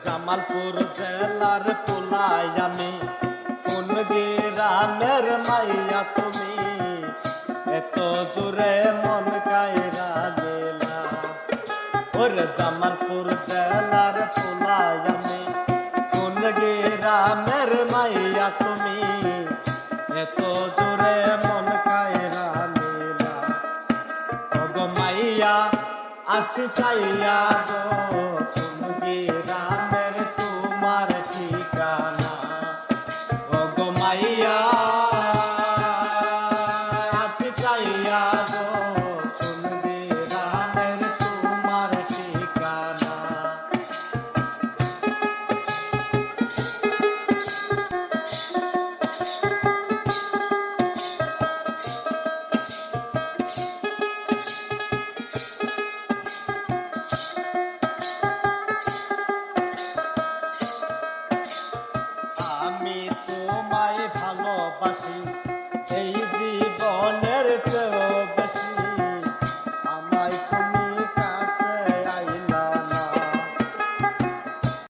জামালপুর জেলার পোলাই আমি, কোন গ্রামের মাইয়া তুমি, এত জোরে মন কায়রা দিলা। ওরে জামালপুর জেলার পোলাই আমি, কোন গ্রামের মাইয়া তুমি, এত জোরে মন কায়রা দিলা। ওগো মাইয়া আছি চাইয়া গো, কোন গ্রামের তোমার ঠিকানা। ওগো মাইয়া আছি চাইয়া গো, কোন গ্রামের তোমার ঠিকানা। আমি তোমায় ভালোবাসি